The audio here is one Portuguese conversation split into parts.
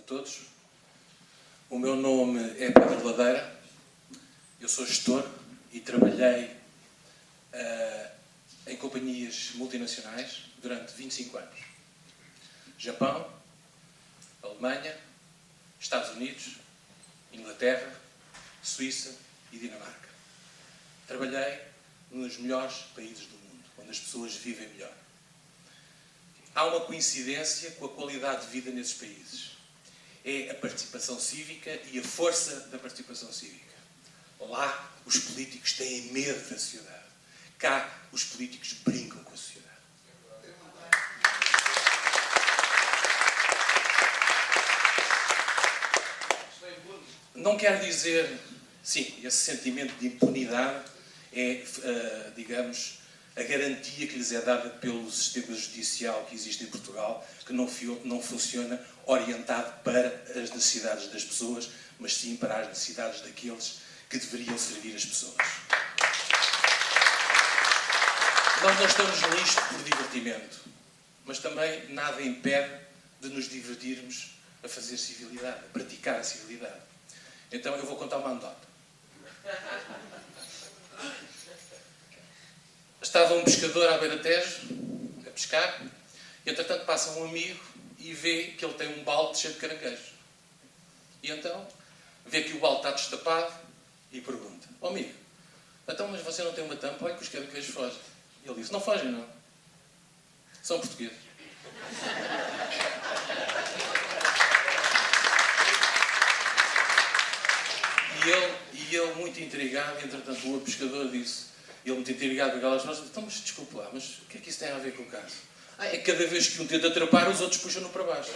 todos. O meu nome é Pedro Ladeira, eu sou gestor e trabalhei em companhias multinacionais durante 25 anos. Japão, Alemanha, Estados Unidos, Inglaterra, Suíça e Dinamarca. Trabalhei nos melhores países do mundo, onde as pessoas vivem melhor. Há uma coincidência com a qualidade de vida nesses países. É a participação cívica e a força da participação cívica. Lá, os políticos têm medo da sociedade. Cá, os políticos brincam com a sociedade. Não quer dizer... Sim, esse sentimento de impunidade é, digamos, a garantia que lhes é dada pelo sistema judicial que existe em Portugal, que não funciona orientado para as necessidades das pessoas, mas sim para as necessidades daqueles que deveriam servir as pessoas. Nós não estamos nisto por divertimento, mas também nada impede de nos divertirmos a fazer civilidade, a praticar a civilidade. Então eu vou contar uma anedota. Estava um pescador à beira-tejo a pescar e, entretanto, passa um amigo e vê que ele tem um balde cheio de caranguejos. E então vê que o balde está destapado e pergunta: "Ó amigo, então, mas você não tem uma tampa? Olha que os caranguejos fogem." E ele disse: "Não fogem, não. São portugueses." E ele muito intrigado, entretanto, o pescador disse, ele muito intrigado com aquelas coisas, "Então, mas desculpe lá, mas o que é que isso tem a ver com o caso?" "É que cada vez que um tenta atrapar, os outros puxam-no para baixo."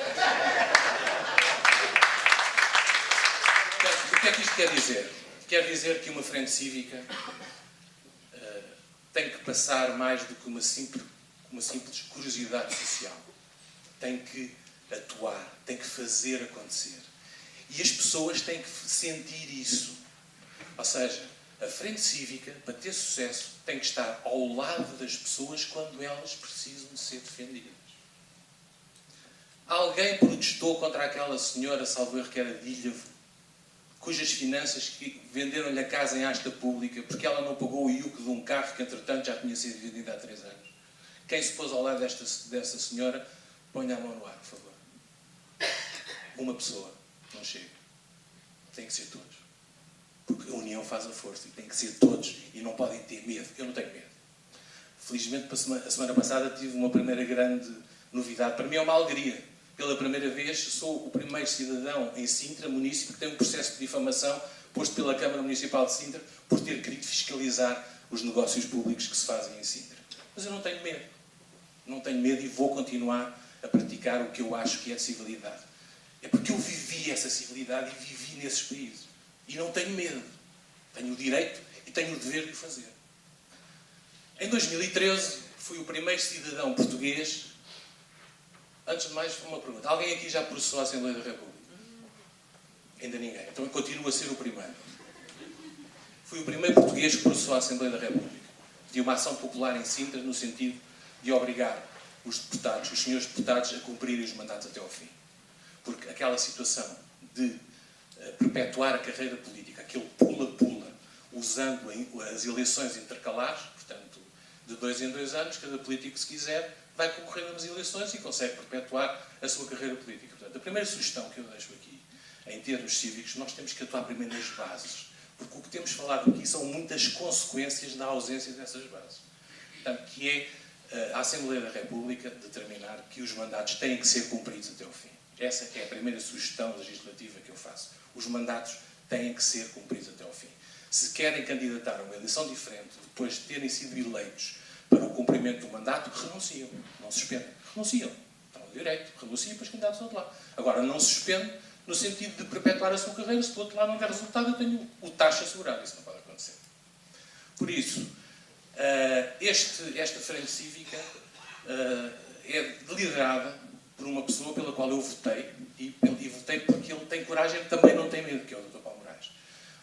O que é que isto quer dizer? Quer dizer que uma frente cívica tem que passar mais do que uma simples curiosidade social. Tem que atuar, tem que fazer acontecer. E as pessoas têm que sentir isso. Ou seja, a frente cívica, para ter sucesso, tem que estar ao lado das pessoas quando elas precisam de ser defendidas. Alguém protestou contra aquela senhora, salvo erro, que era de Ilhavo, cujas finanças que venderam-lhe a casa em asta pública porque ela não pagou o IUC de um carro que, entretanto, já tinha sido vendido há 3 anos. Quem se pôs ao lado dessa senhora, ponha a mão no ar, por favor. Uma pessoa. Não chega. Tem que ser todos. Porque a união faz a força. E tem que ser todos. E não podem ter medo. Eu não tenho medo. Felizmente, a semana passada, tive uma primeira grande novidade. Para mim é uma alegria. Pela primeira vez, sou o primeiro cidadão em Sintra, município, que tem um processo de difamação posto pela Câmara Municipal de Sintra por ter querido fiscalizar os negócios públicos que se fazem em Sintra. Mas eu não tenho medo. Não tenho medo e vou continuar a praticar o que eu acho que é civilidade. É porque eu vivi essa civilidade e vivi nesses países. E não tenho medo. Tenho o direito e tenho o dever de o fazer. Em 2013, fui o primeiro cidadão português. Antes de mais, uma pergunta. Alguém aqui já processou a Assembleia da República? Ainda ninguém. Então eu continuo a ser o primeiro. Fui o primeiro português que processou a Assembleia da República. De uma ação popular em Sintra, no sentido de obrigar os deputados, os senhores deputados, a cumprirem os mandatos até ao fim. Porque aquela situação de perpetuar a carreira política, aquele pula-pula, usando as eleições intercalares, portanto, de 2 em 2 anos, cada político, se quiser, vai concorrer nas eleições e consegue perpetuar a sua carreira política. Portanto, a primeira sugestão que eu deixo aqui, em termos cívicos, nós temos que atuar primeiro nas bases. Porque o que temos falado aqui são muitas consequências da ausência dessas bases. Portanto, que é a Assembleia da República determinar que os mandatos têm que ser cumpridos até ao fim. Essa é a primeira sugestão legislativa que eu faço. Os mandatos têm que ser cumpridos até ao fim. Se querem candidatar a uma eleição diferente, depois de terem sido eleitos para o cumprimento do mandato, renunciam. Não suspendem. Renunciam. Estão no direito. Renunciam para os candidatos do outro lado. Agora, não suspendem no sentido de perpetuar a sua carreira. Se do outro lado não der resultado, eu tenho o taxa assegurado. Isso não pode acontecer. Por isso, esta frente cívica é liderada por uma pessoa pela qual eu votei, e votei porque ele tem coragem e também não tem medo, que é o Dr. Paulo Moraes.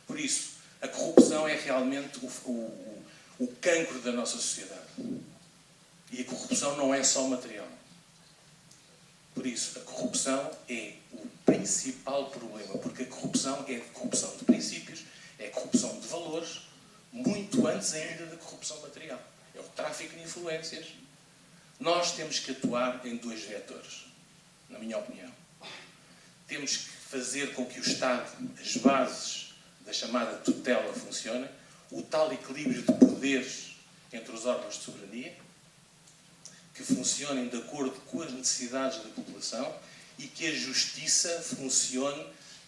Por isso, a corrupção é realmente o cancro da nossa sociedade. E a corrupção não é só material. Por isso, a corrupção é o principal problema, porque a corrupção é corrupção de princípios, é corrupção de valores, muito antes ainda da corrupção material. É o tráfico de influências. Nós temos que atuar em dois vetores, na minha opinião. Temos que fazer com que o Estado, as bases da chamada tutela funcionem, o tal equilíbrio de poderes entre os órgãos de soberania, que funcionem de acordo com as necessidades da população e que a justiça funcione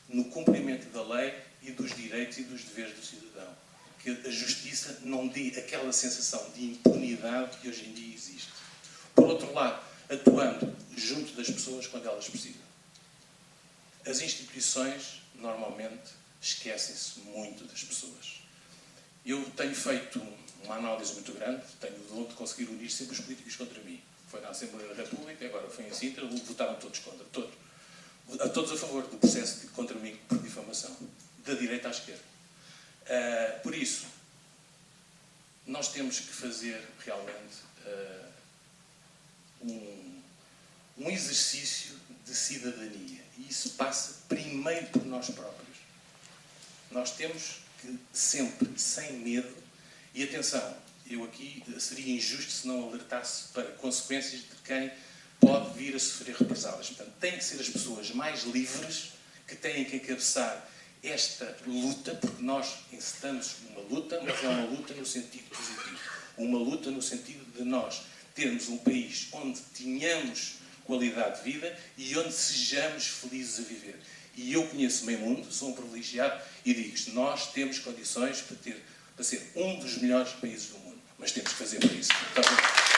no cumprimento da lei e dos direitos e dos deveres do cidadão. Que a justiça não dê aquela sensação de impunidade que hoje em dia existe. Por outro lado, atuando junto das pessoas quando elas precisam. As instituições, normalmente, esquecem-se muito das pessoas. Eu tenho feito uma análise muito grande, tenho o dom de conseguir unir sempre os políticos contra mim. Foi na Assembleia da República, agora foi em Sintra, votaram todos contra, todos. Todos a favor do processo contra mim por difamação, da direita à esquerda. Por isso, nós temos que fazer realmente um exercício de cidadania. E isso passa primeiro por nós próprios. Nós temos que sempre, sem medo, e atenção, eu aqui seria injusto se não alertasse para consequências de quem pode vir a sofrer represálias. Portanto, têm que ser as pessoas mais livres que têm que encabeçar esta luta, porque nós encetamos uma luta, mas é uma luta no sentido positivo. Uma luta no sentido de nós termos um país onde tenhamos qualidade de vida e onde sejamos felizes a viver. E eu conheço o meio mundo, sou um privilegiado e digo-vos, nós temos condições para ser um dos melhores países do mundo. Mas temos que fazer por isso. Muito obrigado.